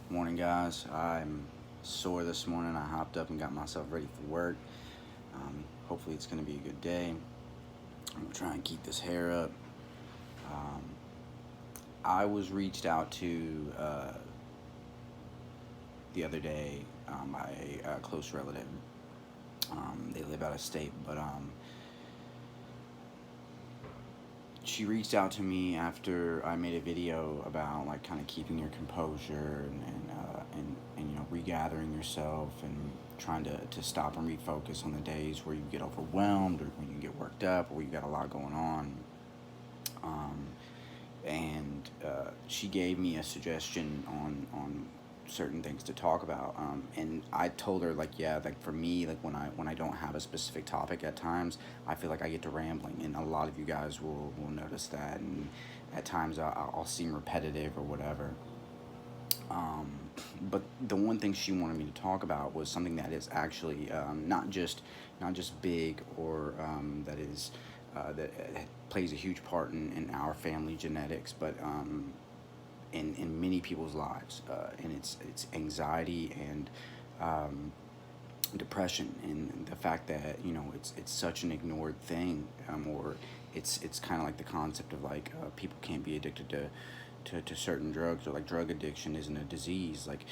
Morning, guys. I'm sore this morning. I hopped up and got myself ready for work. Hopefully, it's going to be a good day. I'm going to try and keep this hair up. Um, I was reached out to the other day by a close relative. They live out of state, but she reached out to me after I made a video about like kind of keeping your composure and regathering yourself and trying to stop and refocus on the days where you get overwhelmed or when you get worked up or you got a lot going on. Um, and she gave me a suggestion on certain things to talk about. And I told her like, yeah, like for me, like when I don't have a specific topic at times, I feel like I get to rambling, and a lot of you guys will notice that. And at times I'll seem repetitive or whatever. Um, but the one thing she wanted me to talk about was something that is actually not just big or that plays a huge part in our family genetics, but in many people's lives, and it's anxiety and um, depression, and the fact that it's such an ignored thing, or it's kind of like the concept of like people can't be addicted to certain drugs, or like drug addiction isn't a disease. Like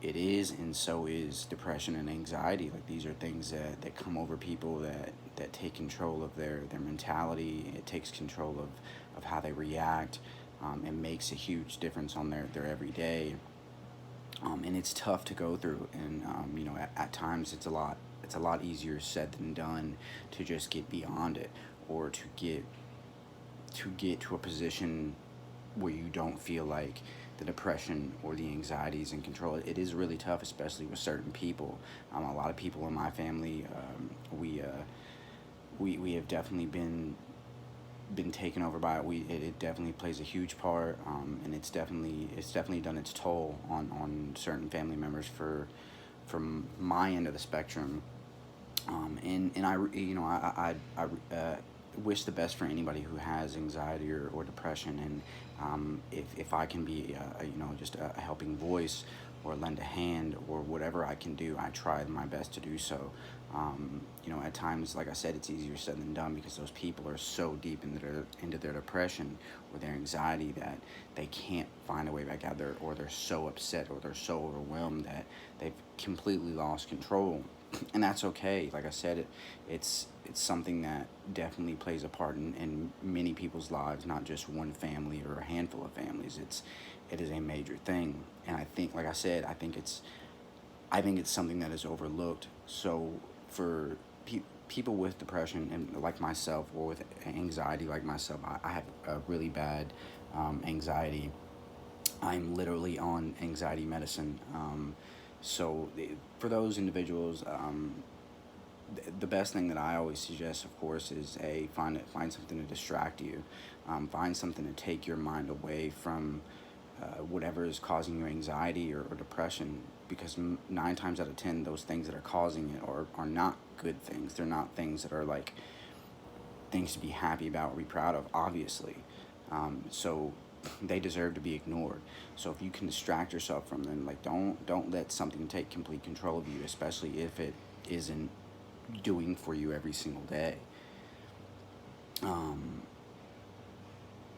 it is, and so is depression and anxiety. Like these are things that come over people that take control of their mentality. It takes control of how they react. It makes a huge difference on their everyday. And it's tough to go through, and at times it's a lot easier said than done to just get beyond it, or to get to a position where you don't feel like the depression or the anxiety is in control. It is really tough, especially with certain people. A lot of people in my family, we have definitely been taken over by it. It definitely plays a huge part, and it's definitely done its toll on certain family members from my end of the spectrum. And I wish the best for anybody who has anxiety or depression. And if I can be just a helping voice or lend a hand or whatever I can do, I try my best to do so. At times, like I said, it's easier said than done because those people are so deep into their depression or their anxiety that they can't find a way back out there, or they're so upset or they're so overwhelmed that they've completely lost control. And that's okay. Like I said, it's something that definitely plays a part in many people's lives, not just one family or a handful of families. It is a major thing, and I think, like I said, I think it's something that is overlooked. So for people with depression and like myself, or with anxiety like myself, I have a really bad anxiety. I'm literally on anxiety medicine. For those individuals, the best thing that I always suggest, of course, is find something to distract you, find something to take your mind away from whatever is causing you anxiety or depression. Because 9 times out of 10, those things that are causing it are not good things. They're not things that are like things to be happy about or be proud of, obviously. So they deserve to be ignored. So if you can distract yourself from them, like don't let something take complete control of you, especially if it isn't doing for you every single day. Um,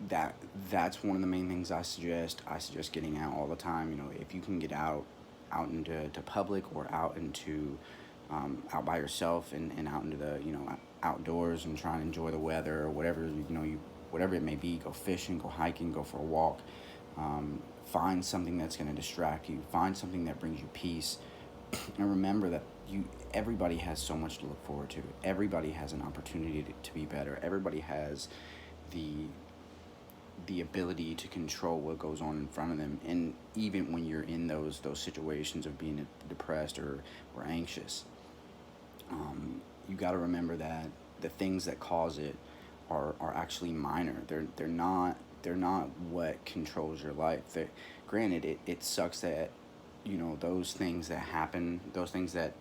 that that's one of the main things I suggest. I suggest getting out all the time. If you can get out into public, or out by yourself, and out into the outdoors, and try and enjoy the weather, or whatever whatever it may be. Go fishing, go hiking, go for a walk. Find something that's going to distract you. Find something that brings you peace, and remember that everybody has so much to look forward to. Everybody has an opportunity to be better. Everybody has the the ability to control what goes on in front of them. And even when you're in those situations of being depressed or anxious, you got to remember that the things that cause it are actually minor. They're not what controls your life. Granted, it sucks that those things that happen, those things that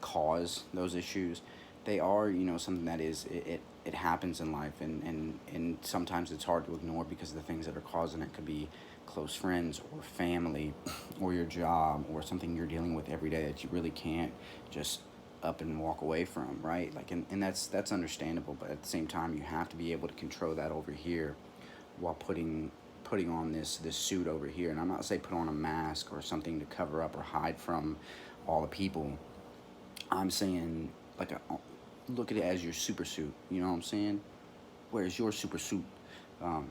cause those issues, they are something that is, it it happens in life, and sometimes it's hard to ignore because of the things that are causing it. Could be close friends or family or your job or something you're dealing with every day that you really can't just up and walk away from, right? Like, and that's understandable, but at the same time you have to be able to control that over here while putting on this suit over here. And I'm not saying put on a mask or something to cover up or hide from all the people. I'm saying like look at it as your super suit. You know what I'm saying? Where's your super suit? Um,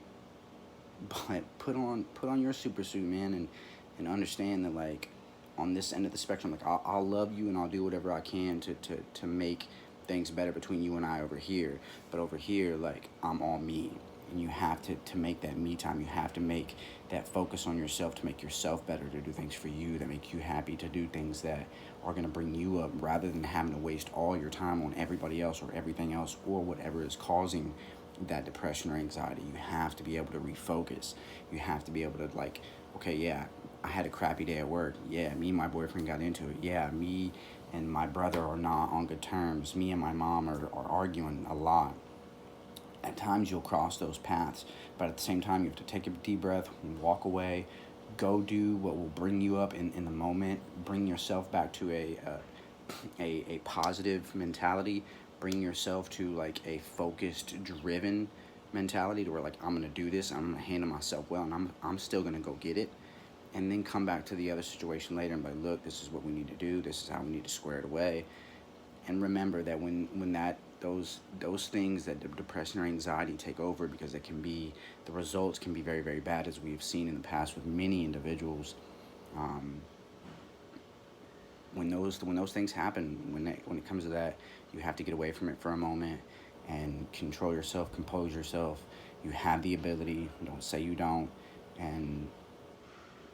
but put on your super suit, man, and understand that, like, on this end of the spectrum, like, I'll love you and I'll do whatever I can to make things better between you and I over here. But over here, like, I'm all me. And you have to make that me time. You have to make that focus on yourself to make yourself better, to do things for you that make you happy, to do things that are going to bring you up, rather than having to waste all your time on everybody else or everything else or whatever is causing that depression or anxiety. You have to be able to refocus. You have to be able to, like, okay, yeah, I had a crappy day at work. Yeah, me and my boyfriend got into it. Yeah, me and my brother are not on good terms. Me and my mom are arguing a lot. At times you'll cross those paths, but at the same time you have to take a deep breath, walk away, go do what will bring you up in the moment, bring yourself back to a positive mentality, bring yourself to like a focused, driven mentality, to where, like, I'm gonna do this, I'm gonna handle myself well, and I'm still gonna go get it, and then come back to the other situation later and be like, look, this is what we need to do, this is how we need to square it away. And remember that when that those things, that depression or anxiety, take over, because it can be, the results can be very, very bad, as we've seen in the past with many individuals. um, when those things happen, when it comes to that, you have to get away from it for a moment and control yourself, compose yourself. You have the ability, don't say you don't, and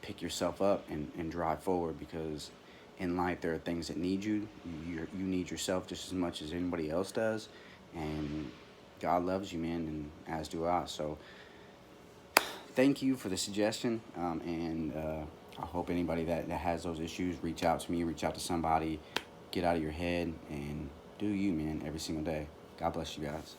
pick yourself up and drive forward, because in life there are things that need you. You need yourself just as much as anybody else does, and God loves you, man, and as do I. So thank you for the suggestion, and I hope anybody that has those issues, reach out to me, reach out to somebody, get out of your head, and do you, man, every single day. God bless you guys.